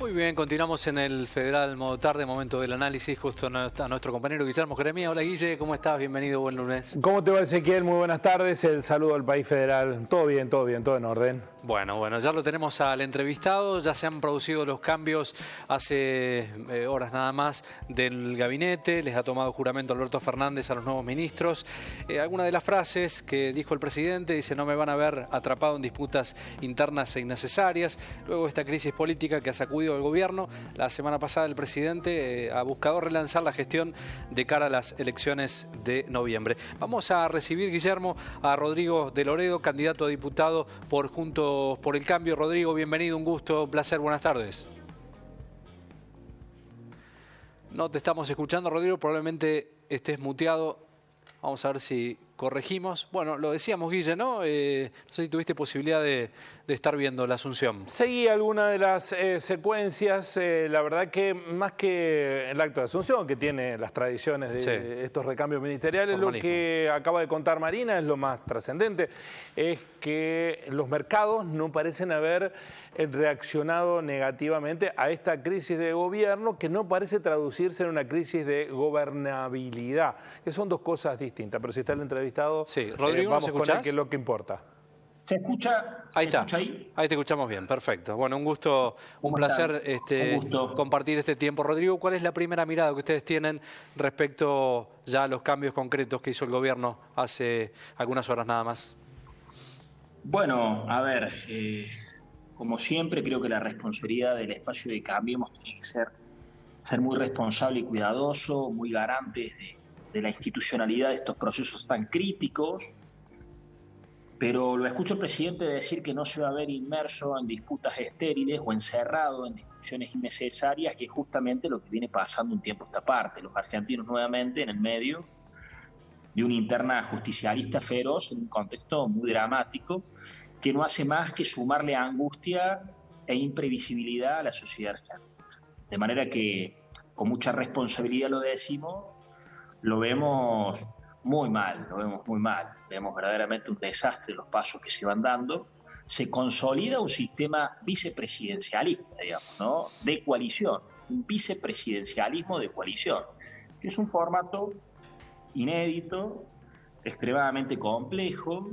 Muy bien, continuamos en el Federal Modo Tarde, momento del análisis. Justo está nuestro compañero Guillermo Jeremías. Hola Guille, ¿cómo estás? Bienvenido, buen lunes. ¿Cómo te va, Ezequiel? Muy buenas tardes. El saludo al país federal. Todo bien, todo en orden. Bueno, ya lo tenemos al entrevistado. Ya se han producido los cambios hace horas nada más del gabinete. Les ha tomado juramento Alberto Fernández a los nuevos ministros. Algunas de las frases que dijo el presidente, dice: no me van a ver atrapado en disputas internas e innecesarias. Luego esta crisis política que ha sacudido al gobierno. La semana pasada el presidente ha buscado relanzar la gestión de cara a las elecciones de noviembre. Vamos a recibir, Guillermo, a Rodrigo de Loredo, candidato a diputado por Juntos por el Cambio. Rodrigo, bienvenido, un gusto, un placer, buenas tardes. No te estamos escuchando, Rodrigo, probablemente estés muteado. Vamos a ver si corregimos. Bueno, lo decíamos, Guille, ¿no? No sé si tuviste posibilidad de estar viendo la Asunción. Seguí alguna de las secuencias. La verdad que más que el acto de Asunción, que tiene las tradiciones de estos recambios ministeriales, lo que acaba de contar Marina es lo más trascendente. Es que los mercados no parecen haber reaccionado negativamente a esta crisis de gobierno, que no parece traducirse en una crisis de gobernabilidad, que son dos cosas distintas. Pero si está el entrevistado, sí. Rodrigo, vamos con él, que es lo que importa. ¿Se escucha? Ahí está. Ahí te escuchamos bien, perfecto. Bueno, un gusto, un placer compartir este tiempo. Rodrigo, ¿cuál es la primera mirada que ustedes tienen respecto ya a los cambios concretos que hizo el gobierno hace algunas horas nada más? Bueno, a ver, como siempre creo que la responsabilidad del espacio de Cambiemos tiene que ser muy responsable y cuidadoso, muy garantes de la institucionalidad de estos procesos tan críticos. Pero lo escucho al presidente decir que no se va a ver inmerso en disputas estériles o encerrado en discusiones innecesarias, que es justamente lo que viene pasando un tiempo a esta parte. Los argentinos nuevamente en el medio de una interna justicialista feroz, en un contexto muy dramático, que no hace más que sumarle angustia e imprevisibilidad a la sociedad argentina. De manera que, con mucha responsabilidad lo decimos, lo vemos muy mal, vemos verdaderamente un desastre los pasos que se van dando. Se consolida un sistema vicepresidencialista, digamos, ¿no? De coalición, un vicepresidencialismo de coalición, que es un formato inédito, extremadamente complejo,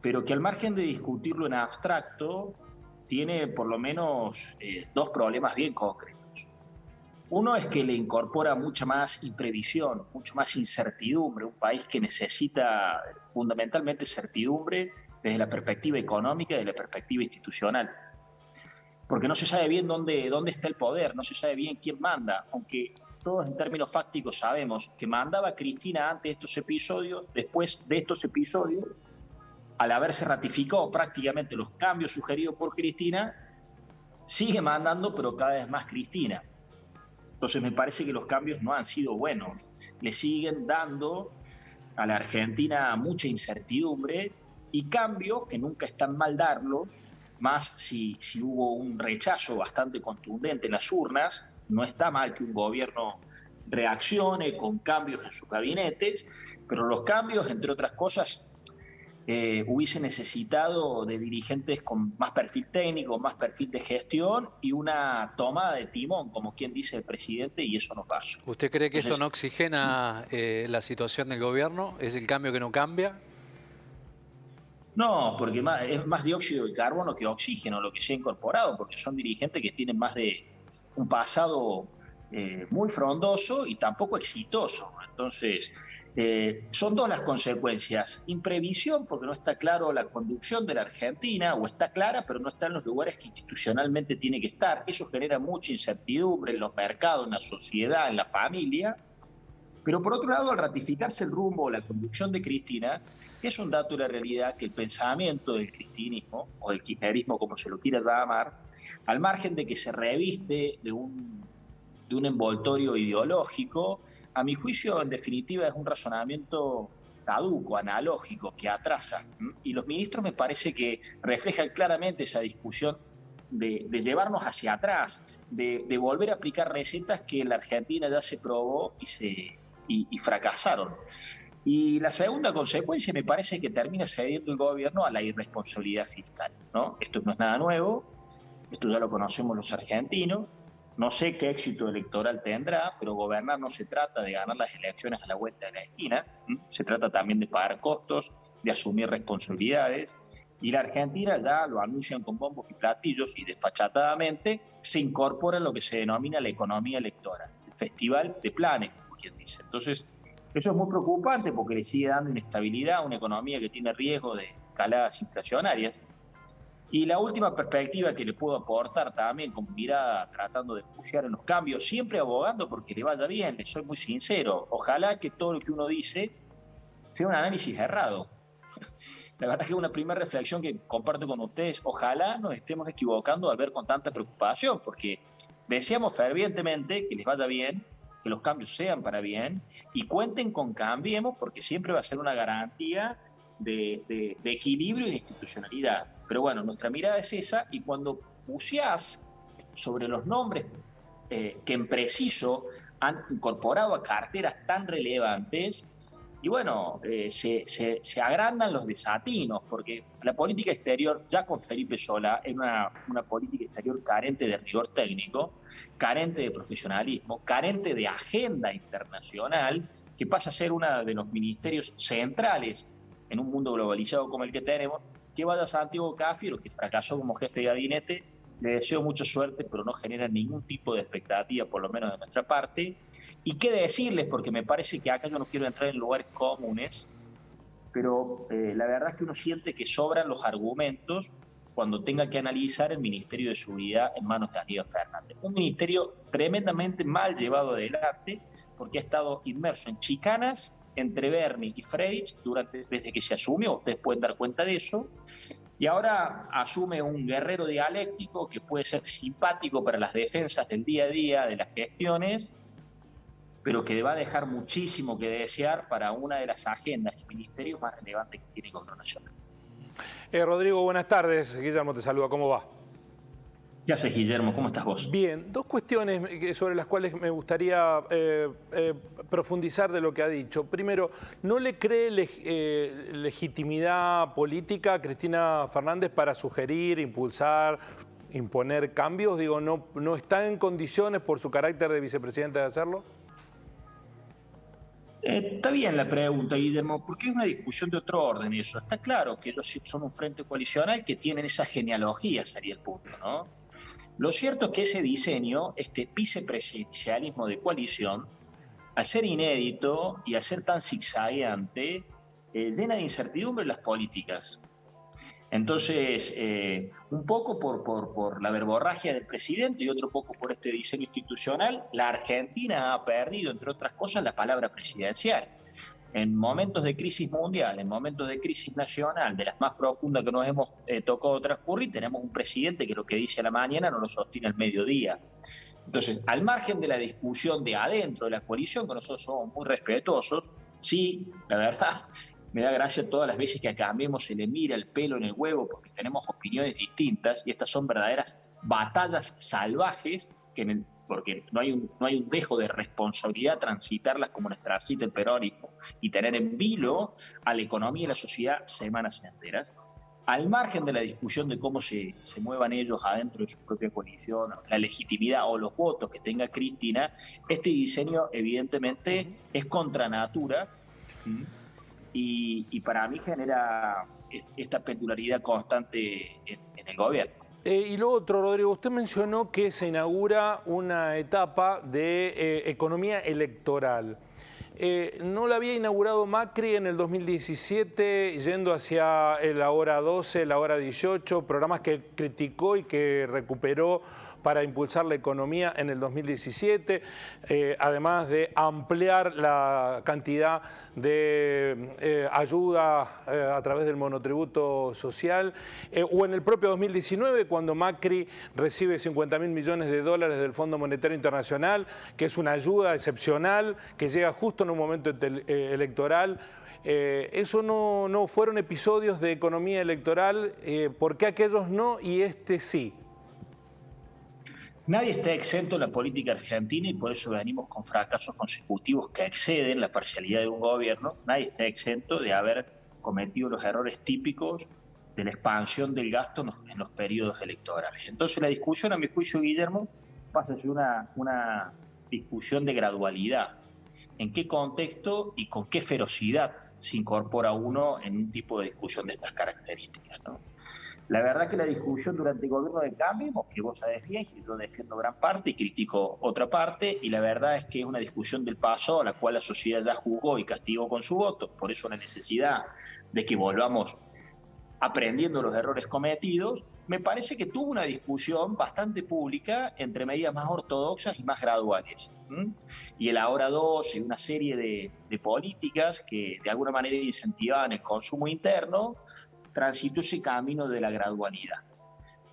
pero que al margen de discutirlo en abstracto, tiene por lo menos dos problemas bien concretos. Uno es que le incorpora mucha más imprevisión, mucho más incertidumbre, un país que necesita fundamentalmente certidumbre desde la perspectiva económica y de la perspectiva institucional. Porque no se sabe bien dónde está el poder, no se sabe bien quién manda, aunque todos en términos fácticos sabemos que mandaba Cristina antes de estos episodios, después de estos episodios, al haberse ratificado prácticamente los cambios sugeridos por Cristina, sigue mandando, pero cada vez más Cristina. Entonces me parece que los cambios no han sido buenos. Le siguen dando a la Argentina mucha incertidumbre y cambios que nunca están mal darlos, más si hubo un rechazo bastante contundente en las urnas. No está mal que un gobierno reaccione con cambios en sus gabinetes, pero los cambios, entre otras cosas, hubiese necesitado de dirigentes con más perfil técnico, más perfil de gestión y una tomada de timón, como quien dice el presidente, y eso no pasó. ¿Usted cree que esto no oxigena la situación del gobierno? ¿Es el cambio que no cambia? No, porque es más dióxido de carbono que oxígeno lo que se ha incorporado, porque son dirigentes que tienen más de un pasado muy frondoso y tampoco exitoso. Entonces, son dos las consecuencias. Imprevisión, porque no está claro la conducción de la Argentina, o está clara, pero no está en los lugares que institucionalmente tiene que estar. Eso genera mucha incertidumbre en los mercados, en la sociedad, en la familia. Pero por otro lado, al ratificarse el rumbo o la conducción de Cristina, es un dato de la realidad que el pensamiento del cristinismo, o del kirchnerismo, como se lo quiera llamar, al margen de que se reviste de un envoltorio ideológico, a mi juicio, en definitiva, es un razonamiento caduco, analógico, que atrasa. Y los ministros me parece que reflejan claramente esa discusión de llevarnos hacia atrás, de volver a aplicar recetas que en la Argentina ya se probó y fracasaron. Y la segunda consecuencia me parece que termina cediendo el gobierno a la irresponsabilidad fiscal, ¿no? Esto no es nada nuevo. Esto ya lo conocemos los argentinos. No sé qué éxito electoral tendrá, pero gobernar no se trata de ganar las elecciones a la vuelta de la esquina. Se trata también de pagar costos, de asumir responsabilidades. Y la Argentina, ya lo anuncian con bombos y platillos y desfachatadamente, se incorpora en lo que se denomina la economía electoral, el festival de planes, como quien dice. Entonces, eso es muy preocupante porque le sigue dando inestabilidad a una economía que tiene riesgo de escaladas inflacionarias. Y la última perspectiva que le puedo aportar también, con mirada tratando de pujar en los cambios, siempre abogando porque le vaya bien, le soy muy sincero. Ojalá que todo lo que uno dice sea un análisis errado. La verdad que es una primera reflexión que comparto con ustedes. Ojalá nos estemos equivocando al ver con tanta preocupación, porque deseamos fervientemente que les vaya bien, que los cambios sean para bien, y cuenten con Cambiemos, porque siempre va a ser una garantía de equilibrio y de institucionalidad. Pero bueno, nuestra mirada es esa, y cuando buceás sobre los nombres que en preciso han incorporado a carteras tan relevantes, y bueno, se agrandan los desatinos, porque la política exterior, ya con Felipe Solá, es una política exterior carente de rigor técnico, carente de profesionalismo, carente de agenda internacional, que pasa a ser uno de los ministerios centrales en un mundo globalizado como el que tenemos. Que vaya Santiago Cafiero, que fracasó como jefe de gabinete. Le deseo mucha suerte, pero no genera ningún tipo de expectativa, por lo menos de nuestra parte. Y qué decirles, porque me parece que acá yo no quiero entrar en lugares comunes, pero la verdad es que uno siente que sobran los argumentos cuando tenga que analizar el Ministerio de Seguridad en manos de Aníbal Fernández. Un ministerio tremendamente mal llevado adelante, porque ha estado inmerso en chicanas entre Bernie y Freylich desde que se asumió. Ustedes pueden dar cuenta de eso. Y ahora asume un guerrero dialéctico que puede ser simpático para las defensas del día a día, de las gestiones, pero que va a dejar muchísimo que desear para una de las agendas y ministerios más relevantes que tiene el Gobierno Nacional. Rodrigo, buenas tardes. Guillermo te saluda. ¿Cómo va? ¿Qué haces, Guillermo? ¿Cómo estás vos? Bien, dos cuestiones sobre las cuales me gustaría profundizar de lo que ha dicho. Primero, ¿no le cree legitimidad política a Cristina Fernández para sugerir, impulsar, imponer cambios? Digo, ¿no está en condiciones por su carácter de vicepresidenta de hacerlo? Está bien la pregunta, Guillermo, porque es una discusión de otro orden eso. Está claro que ellos son un frente coalicional que tienen esa genealogía, sería el punto, ¿no? Lo cierto es que ese diseño, este vicepresidencialismo de coalición, al ser inédito y al ser tan zigzagueante, llena de incertidumbre las políticas. Entonces, un poco por la verborragia del presidente y otro poco por este diseño institucional, la Argentina ha perdido, entre otras cosas, la palabra presidencial. En momentos de crisis mundial, en momentos de crisis nacional, de las más profundas que nos hemos tocado transcurrir, tenemos un presidente que lo que dice a la mañana no lo sostiene al mediodía. Entonces, al margen de la discusión de adentro de la coalición, que nosotros somos muy respetuosos, sí, la verdad, me da gracia todas las veces que a Cambiemos se le mira el pelo en el huevo porque tenemos opiniones distintas y estas son verdaderas batallas salvajes porque no hay un dejo de responsabilidad transitarlas como las transita el peronismo y tener en vilo a la economía y la sociedad semanas enteras. Al margen de la discusión de cómo se muevan ellos adentro de su propia coalición, la legitimidad o los votos que tenga Cristina, este diseño evidentemente es contra natura. Y para mí genera esta pendularidad constante en el gobierno. Y lo otro, Rodrigo, usted mencionó que se inaugura una etapa de economía electoral. ¿No la había inaugurado Macri en el 2017, yendo hacia la hora 12, la hora 18, programas que criticó y que recuperó para impulsar la economía en el 2017, además de ampliar la cantidad de ayuda a través del monotributo social, o en el propio 2019, cuando Macri recibe 50.000 millones de dólares del Fondo Monetario Internacional, que es una ayuda excepcional, que llega justo en un momento electoral. ¿Eso no fueron episodios de economía electoral? ¿Por qué aquellos no y este sí? Nadie está exento en la política argentina y por eso venimos con fracasos consecutivos que exceden la parcialidad de un gobierno. Nadie está exento de haber cometido los errores típicos de la expansión del gasto en los periodos electorales. Entonces la discusión, a mi juicio, Guillermo, pasa a ser una discusión de gradualidad. ¿En qué contexto y con qué ferocidad se incorpora uno en un tipo de discusión de estas características, ¿no? La verdad que la discusión durante el gobierno de Cambiemos, que vos sabés bien, que yo defiendo gran parte y critico otra parte, y la verdad es que es una discusión del pasado a la cual la sociedad ya juzgó y castigó con su voto, por eso la necesidad de que volvamos aprendiendo los errores cometidos. Me parece que tuvo una discusión bastante pública entre medidas más ortodoxas y más graduales. Y el Ahora 2 y una serie de políticas que de alguna manera incentivaban el consumo interno, transitó ese camino de la gradualidad.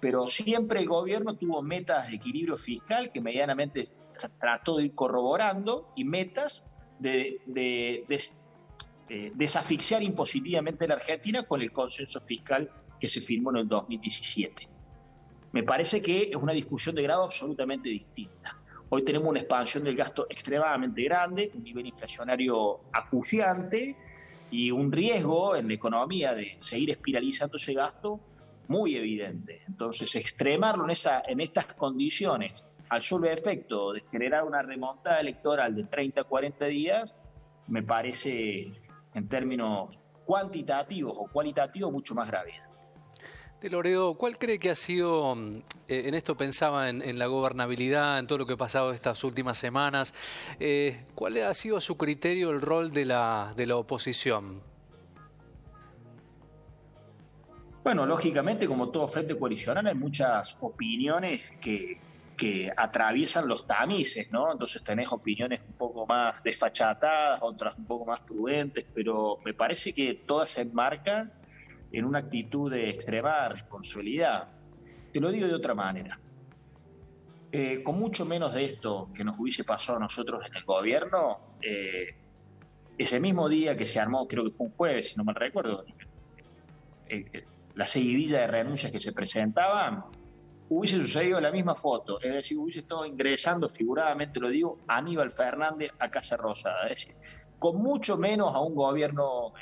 Pero siempre el gobierno tuvo metas de equilibrio fiscal que medianamente trató de ir corroborando y metas de desasfixiar impositivamente a la Argentina con el consenso fiscal que se firmó en el 2017. Me parece que es una discusión de grado absolutamente distinta. Hoy tenemos una expansión del gasto extremadamente grande, un nivel inflacionario acuciante y un riesgo en la economía de seguir espiralizando ese gasto muy evidente. Entonces, extremarlo en estas condiciones al solo efecto de generar una remontada electoral de 30 a 40 días, me parece, en términos cuantitativos o cualitativos, mucho más grave. De Loredo, ¿cuál cree que ha sido, en esto pensaba en la gobernabilidad, en todo lo que ha pasado estas últimas semanas, cuál ha sido a su criterio el rol de la oposición? Bueno, lógicamente, como todo frente coalicional, hay muchas opiniones que atraviesan los tamices, ¿no? Entonces tenés opiniones un poco más desfachatadas, otras un poco más prudentes, pero me parece que todas se enmarcan en una actitud de extrema responsabilidad. Te lo digo de otra manera. Con mucho menos de esto que nos hubiese pasado a nosotros en el gobierno, ese mismo día que se armó, creo que fue un jueves, si no mal recuerdo, la seguidilla de renuncias que se presentaban, hubiese sucedido la misma foto, es decir, hubiese estado ingresando, figuradamente lo digo, Aníbal Fernández a Casa Rosada, es decir, con mucho menos a un gobierno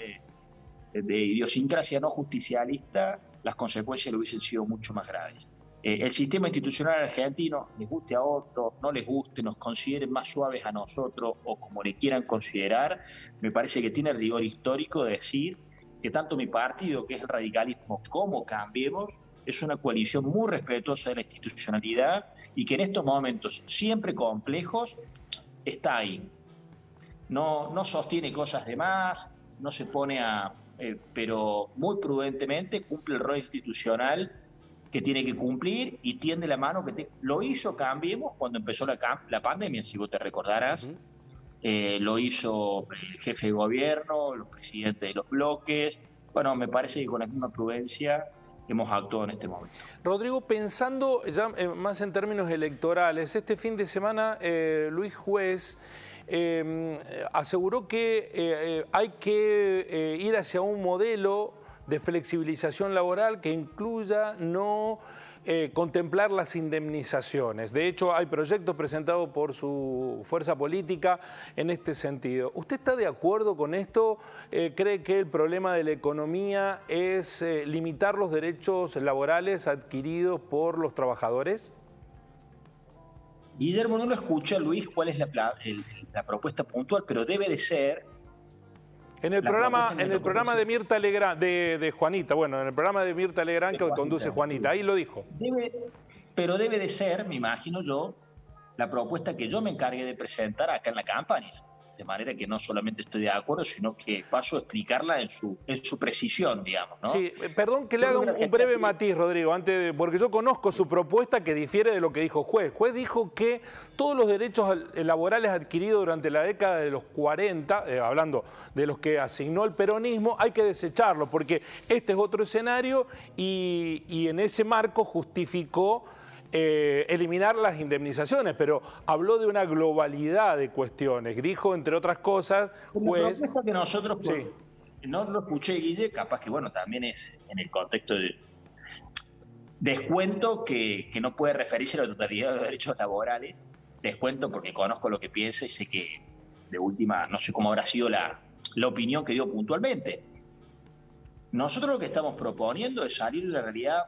de idiosincrasia no justicialista, las consecuencias le hubiesen sido mucho más graves. El sistema institucional argentino, les guste a otros, no les guste, nos consideren más suaves a nosotros o como le quieran considerar, me parece que tiene rigor histórico de decir que tanto mi partido, que es el radicalismo, como Cambiemos, es una coalición muy respetuosa de la institucionalidad y que en estos momentos siempre complejos está ahí. No sostiene cosas de más, no se pone pero muy prudentemente cumple el rol institucional que tiene que cumplir y tiende la mano lo hizo Cambiemos cuando empezó la pandemia, si vos te recordarás. Lo hizo el jefe de gobierno, los presidentes de los bloques. Bueno, me parece que con la misma prudencia hemos actuado en este momento. Rodrigo, pensando ya más en términos electorales, este fin de semana Luis Juez aseguró que hay que ir hacia un modelo de flexibilización laboral que incluya no contemplar las indemnizaciones. De hecho, hay proyectos presentados por su fuerza política en este sentido. ¿Usted está de acuerdo con esto? ¿Cree que el problema de la economía es limitar los derechos laborales adquiridos por los trabajadores? Guillermo, no lo escucha, Luis, cuál es la propuesta puntual, pero debe de ser... En el programa de Mirta Legrand, de Juanita, bueno, en el programa de Mirta Legrand que conduce Juanita, ahí lo dijo. Pero debe de ser, me imagino yo, la propuesta que yo me encargué de presentar acá en la campaña. De manera que no solamente estoy de acuerdo, sino que paso a explicarla en su precisión, digamos, ¿no? Sí, perdón que le haga un breve matiz, Rodrigo, porque yo conozco su propuesta que difiere de lo que dijo Juez. Juez dijo que todos los derechos laborales adquiridos durante la década de los 40, hablando de los que asignó el peronismo, hay que desecharlos, porque este es otro escenario y en ese marco justificó eliminar las indemnizaciones, pero habló de una globalidad de cuestiones. Dijo, entre otras cosas, pues... La propuesta que nosotros, sí, no lo escuché, Guille, capaz que bueno, también es en el contexto de descuento que no puede referirse a la totalidad de los derechos laborales. Descuento porque conozco lo que piensa y sé que de última, no sé cómo habrá sido la opinión que dio puntualmente. Nosotros lo que estamos proponiendo es salir de la realidad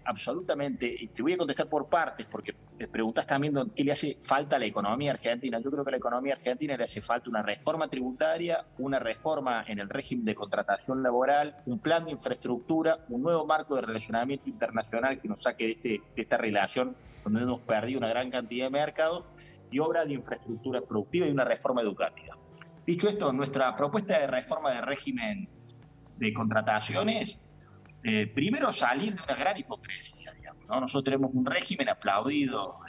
absolutamente, y te voy a contestar por partes, porque me preguntas también qué le hace falta a la economía argentina. Yo creo que a la economía argentina le hace falta una reforma tributaria, una reforma en el régimen de contratación laboral, un plan de infraestructura, un nuevo marco de relacionamiento internacional que nos saque de esta relación donde hemos perdido una gran cantidad de mercados, y obra de infraestructura productiva y una reforma educativa. Dicho esto, nuestra propuesta de reforma del régimen de contrataciones, primero salir de una gran hipocresía, digamos, ¿no? Nosotros tenemos un régimen aplaudido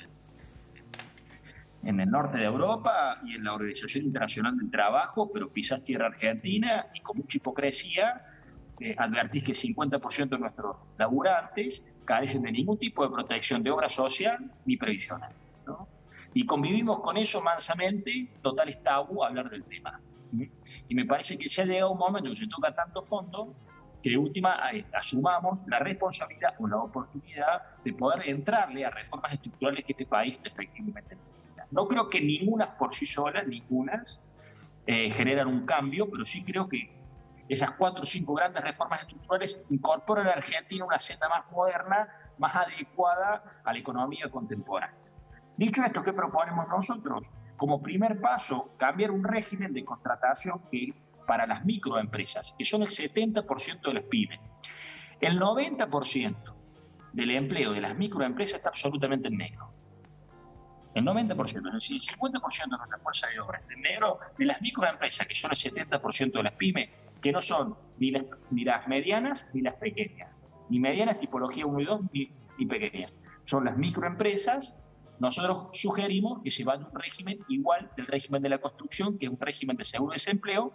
en el norte de Europa y en la Organización Internacional del Trabajo, pero pisás tierra argentina y con mucha hipocresía advertís que el 50% de nuestros laburantes carecen de ningún tipo de protección de obra social ni previsional, ¿no? Y convivimos con eso mansamente, total es tabú hablar del tema. Y me parece que se ha llegado un momento que se toca tanto fondo que de última asumamos la responsabilidad o la oportunidad de poder entrarle a reformas estructurales que este país efectivamente necesita. No creo que ninguna por sí solas, generan un cambio, pero sí creo que esas 4 o 5 grandes reformas estructurales incorporan a la Argentina una senda más moderna, más adecuada a la economía contemporánea. Dicho esto, ¿qué proponemos nosotros? Como primer paso, cambiar un régimen de contratación que para las microempresas, que son el 70% de las pymes. El 90% del empleo de las microempresas está absolutamente en negro. El 90%, es decir, el 50% de nuestra fuerza de obra está en negro de las microempresas, que son el 70% de las pymes, que no son ni las medianas ni las pequeñas, ni medianas tipología 1 y 2, ni pequeñas. Son las microempresas. Nosotros sugerimos que se vaya a un régimen igual del régimen de la construcción, que es un régimen de seguro de desempleo,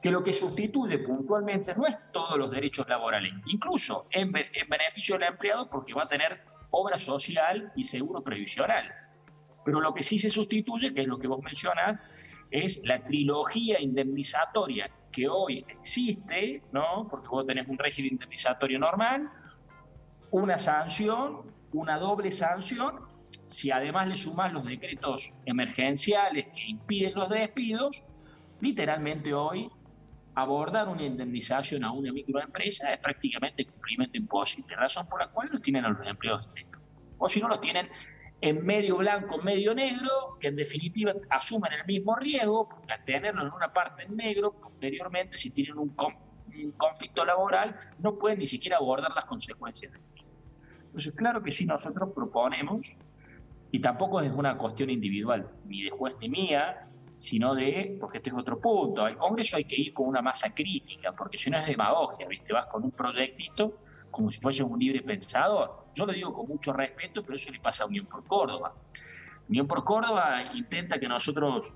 que lo que sustituye puntualmente no es todos los derechos laborales, incluso en beneficio del empleado, porque va a tener obra social y seguro previsional. Pero lo que sí se sustituye, que es lo que vos mencionás, es la trilogía indemnizatoria que hoy existe, ¿no? Porque vos tenés un régimen indemnizatorio normal, una sanción, una doble sanción. Si además le sumás los decretos emergenciales que impiden los despidos, literalmente hoy abordar una indemnización a una microempresa es prácticamente cumplimiento imposible, razón por la cual no tienen a los empleados directos. O si no, los tienen en medio blanco, medio negro, que en definitiva asumen el mismo riesgo, porque al tenerlo en una parte en negro, posteriormente, si tienen un conflicto laboral, no pueden ni siquiera abordar las consecuencias de eso. Entonces, claro que sí, nosotros proponemos, y tampoco es una cuestión individual, ni de juez ni mía, sino porque este es otro punto. Al Congreso hay que ir con una masa crítica, porque si no es demagogia, ¿viste? Vas con un proyectito como si fuese un libre pensador. Yo lo digo con mucho respeto, pero eso le pasa a Unión por Córdoba. Unión por Córdoba intenta que nosotros,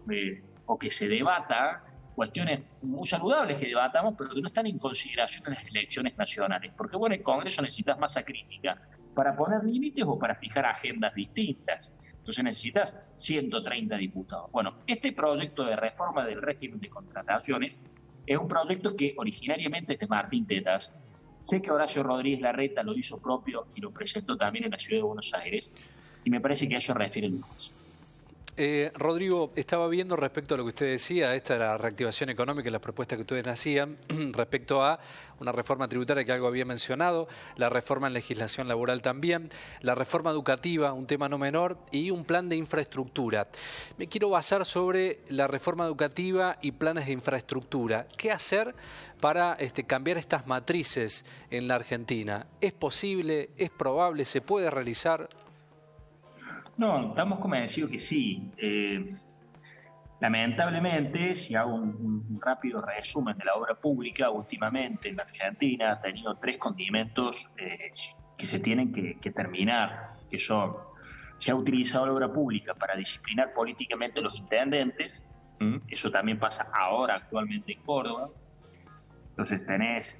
o que se debata, cuestiones muy saludables que debatamos, pero que no están en consideración en las elecciones nacionales. Porque bueno, el Congreso necesitas masa crítica para poner límites o para fijar agendas distintas. Entonces necesitas 130 diputados. Bueno, este proyecto de reforma del régimen de contrataciones es un proyecto que originariamente es de Martín Tetas. Sé que Horacio Rodríguez Larreta lo hizo propio y lo presentó también en la ciudad de Buenos Aires, y me parece que a eso refiere el más. Rodrigo, estaba viendo respecto a lo que usted decía, esta de la reactivación económica y las propuestas que ustedes hacían respecto a una reforma tributaria que algo había mencionado, la reforma en legislación laboral también, la reforma educativa, un tema no menor, y un plan de infraestructura. Me quiero basar sobre la reforma educativa y planes de infraestructura. ¿Qué hacer para cambiar estas matrices en la Argentina? ¿Es posible? ¿Es probable? ¿Se puede realizar? No, estamos convencidos que sí. Lamentablemente, si hago un rápido resumen de la obra pública, últimamente en la Argentina ha tenido 3 condimentos que se tienen que terminar, que son: se ha utilizado la obra pública para disciplinar políticamente a los intendentes, eso también pasa ahora actualmente en Córdoba. Entonces tenés...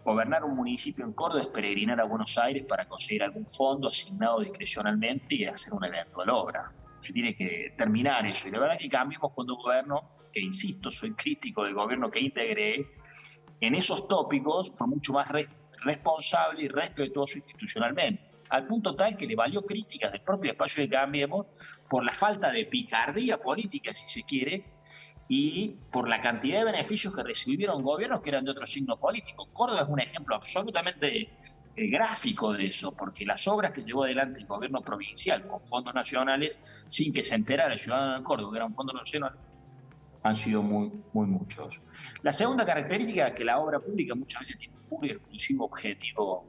gobernar un municipio en Córdoba es peregrinar a Buenos Aires para conseguir algún fondo asignado discrecionalmente y hacer una eventual obra. Se tiene que terminar eso. Y la verdad que Cambiemos, cuando gobierno, que insisto, soy crítico del gobierno que integré, en esos tópicos fue mucho más responsable y respetuoso institucionalmente, al punto tal que le valió críticas del propio espacio de Cambiemos por la falta de picardía política, si se quiere, y por la cantidad de beneficios que recibieron gobiernos que eran de otro signo político. Córdoba es un ejemplo absolutamente gráfico de eso, porque las obras que llevó adelante el gobierno provincial con fondos nacionales, sin que se enterara el ciudadano de Córdoba que eran fondos nacionales, han sido muy muchos. La segunda característica es que la obra pública muchas veces tiene un puro y exclusivo objetivo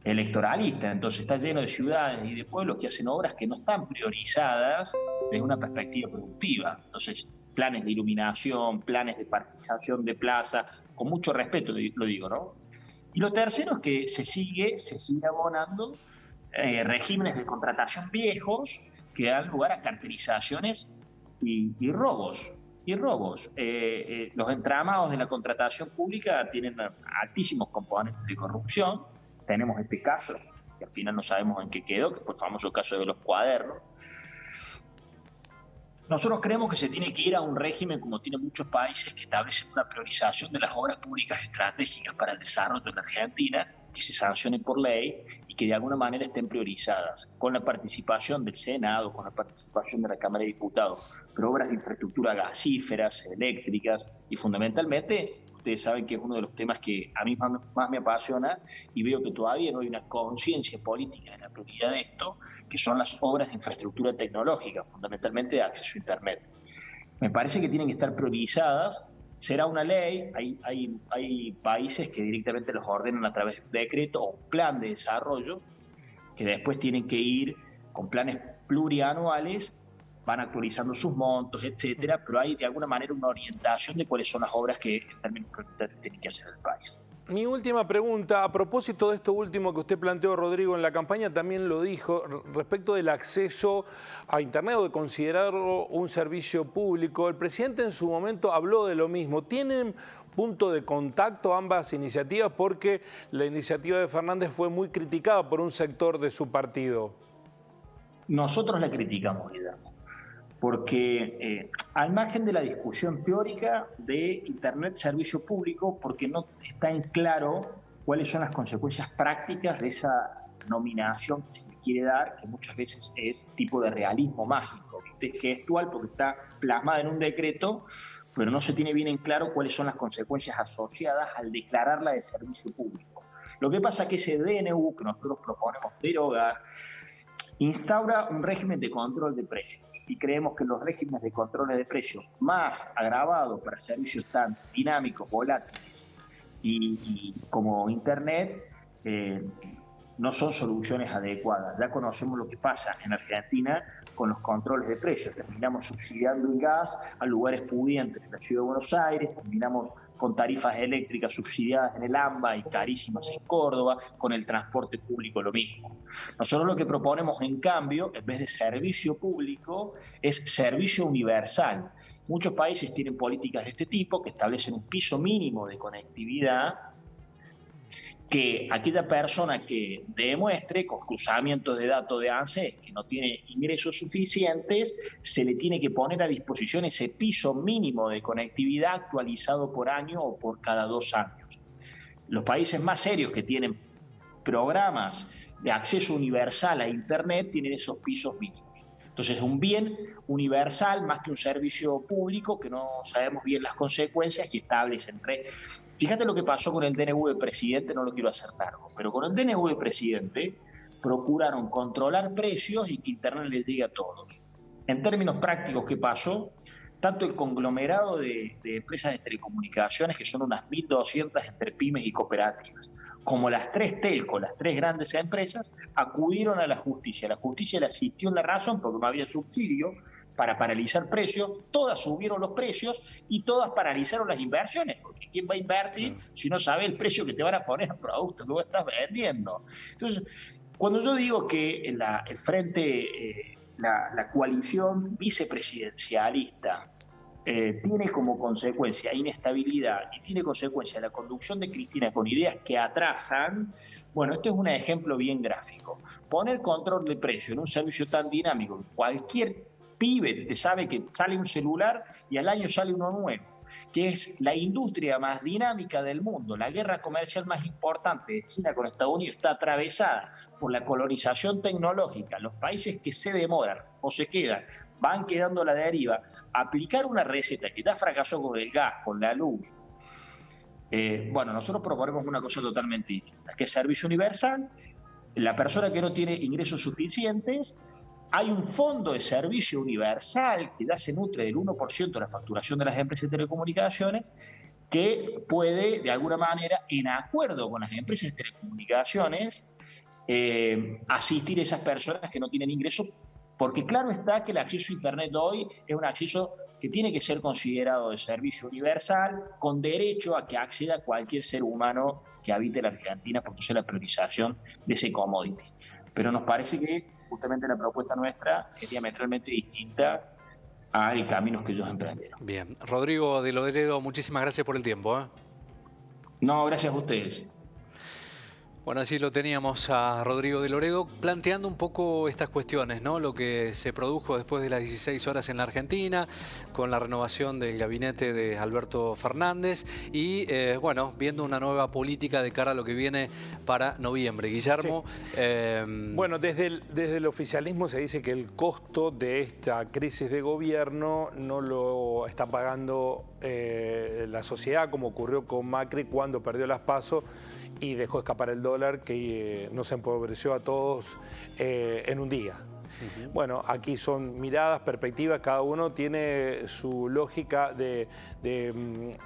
electoralista, entonces está lleno de ciudades y de pueblos que hacen obras que no están priorizadas desde una perspectiva productiva. Entonces, planes de iluminación, planes de parquización de plaza, con mucho respeto lo digo, ¿no? Y lo tercero es que se sigue abonando regímenes de contratación viejos que dan lugar a cartelizaciones y robos. Los entramados de la contratación pública tienen altísimos componentes de corrupción. Tenemos este caso, que al final no sabemos en qué quedó, que fue el famoso caso de los cuadernos. Nosotros creemos que se tiene que ir a un régimen, como tienen muchos países, que establecen una priorización de las obras públicas estratégicas para el desarrollo de la Argentina, que se sancionen por ley y que de alguna manera estén priorizadas, con la participación del Senado, con la participación de la Cámara de Diputados, pero obras de infraestructura gasíferas, eléctricas y fundamentalmente, ustedes saben que es uno de los temas que a mí más me apasiona y veo que todavía no hay una conciencia política de la prioridad de esto, que son las obras de infraestructura tecnológica, fundamentalmente de acceso a Internet. Me parece que tienen que estar priorizadas. Será una ley, hay países que directamente los ordenan a través de un decreto o un plan de desarrollo, que después tienen que ir con planes plurianuales, van actualizando sus montos, etcétera, pero hay de alguna manera una orientación de cuáles son las obras que en términos prioritarios tienen que hacer el país. Mi última pregunta, a propósito de esto último que usted planteó, Rodrigo, en la campaña también lo dijo, respecto del acceso a Internet o de considerarlo un servicio público. El presidente en su momento habló de lo mismo. ¿Tienen punto de contacto ambas iniciativas? Porque la iniciativa de Fernández fue muy criticada por un sector de su partido. Nosotros la criticamos, Guillermo, porque al margen de la discusión teórica de Internet servicio público, porque no está en claro cuáles son las consecuencias prácticas de esa nominación que se le quiere dar, que muchas veces es tipo de realismo mágico, ¿viste? Gestual, porque está plasmada en un decreto, pero no se tiene bien en claro cuáles son las consecuencias asociadas al declararla de servicio público. Lo que pasa es que ese DNU que nosotros proponemos derogar instaura un régimen de control de precios y creemos que los regímenes de control de precios más agravados para servicios tan dinámicos, volátiles y como Internet no son soluciones adecuadas. Ya conocemos lo que pasa en Argentina con los controles de precios. Terminamos subsidiando el gas a lugares pudientes de la Ciudad de Buenos Aires, terminamos con tarifas eléctricas subsidiadas en el AMBA y carísimas en Córdoba, con el transporte público lo mismo. Nosotros lo que proponemos, en cambio, en vez de servicio público, es servicio universal. Muchos países tienen políticas de este tipo que establecen un piso mínimo de conectividad, que aquella persona que demuestre con cruzamientos de datos de ANSES que no tiene ingresos suficientes, se le tiene que poner a disposición ese piso mínimo de conectividad actualizado por año o por cada 2 años. Los países más serios que tienen programas de acceso universal a Internet tienen esos pisos mínimos. Entonces es un bien universal más que un servicio público que no sabemos bien las consecuencias y establecen. Fíjate lo que pasó con el DNU de presidente, no lo quiero hacer largo, pero con el DNU de presidente procuraron controlar precios y que Internet les llegue a todos. En términos prácticos, ¿qué pasó? Tanto el conglomerado de empresas de telecomunicaciones, que son unas 1.200 entre pymes y cooperativas, como las 3 telcos, las 3 grandes empresas, acudieron a la justicia. La justicia le asistió en la razón porque no había subsidio para paralizar precios, todas subieron los precios y todas paralizaron las inversiones, porque ¿quién va a invertir si no sabe el precio que te van a poner al producto que vos estás vendiendo? Entonces, cuando yo digo que el frente, la coalición vicepresidencialista tiene como consecuencia inestabilidad y tiene consecuencia la conducción de Cristina con ideas que atrasan, bueno, esto es un ejemplo bien gráfico. Poner control de precio en un servicio tan dinámico, cualquier pibe te sabe que sale un celular y al año sale uno nuevo, que es la industria más dinámica del mundo. La guerra comercial más importante de China con Estados Unidos está atravesada por la colonización tecnológica. Los países que se demoran o se quedan van quedando a la deriva aplicar una receta que ya fracasó con el gas, con la luz. Bueno, nosotros proponemos una cosa totalmente distinta, que es servicio universal. La persona que no tiene ingresos suficientes, hay un fondo de servicio universal que ya se nutre del 1% de la facturación de las empresas de telecomunicaciones, que puede, de alguna manera, en acuerdo con las empresas de telecomunicaciones, asistir a esas personas que no tienen ingresos, porque claro está que el acceso a Internet hoy es un acceso que tiene que ser considerado de servicio universal, con derecho a que acceda cualquier ser humano que habite la Argentina, porque eso es la priorización de ese commodity. Pero nos parece que justamente la propuesta nuestra es diametralmente distinta al camino que ellos emprendieron. Bien. Rodrigo de Loredo, muchísimas gracias por el tiempo. No, gracias a ustedes. Bueno, así lo teníamos a Rodrigo de Loredo planteando un poco estas cuestiones, ¿no? Lo que se produjo después de las 16 horas en la Argentina, con la renovación del gabinete de Alberto Fernández y, bueno, viendo una nueva política de cara a lo que viene para noviembre. Guillermo. Sí. Bueno, desde el oficialismo se dice que el costo de esta crisis de gobierno no lo está pagando la sociedad, como ocurrió con Macri cuando perdió las PASO y dejó escapar el dólar, que nos empobreció a todos en un día. Bueno, aquí son miradas, perspectivas, cada uno tiene su lógica de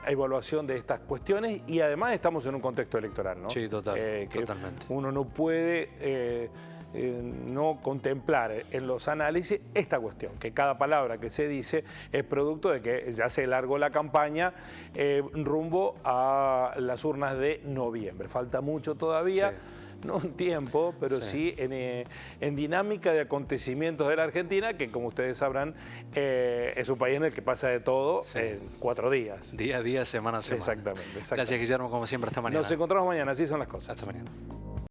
evaluación de estas cuestiones y además estamos en un contexto electoral, ¿no? Sí, totalmente. Uno no puede no contemplar en los análisis esta cuestión, que cada palabra que se dice es producto de que ya se largó la campaña rumbo a las urnas de noviembre. Falta mucho todavía. Sí. No en tiempo, pero sí en dinámica de acontecimientos de la Argentina, que como ustedes sabrán, es un país en el que pasa de todo en 4 días. Día a día, semana a semana. Exactamente. Gracias, Guillermo, como siempre, hasta mañana. Nos encontramos mañana, así son las cosas. Hasta mañana.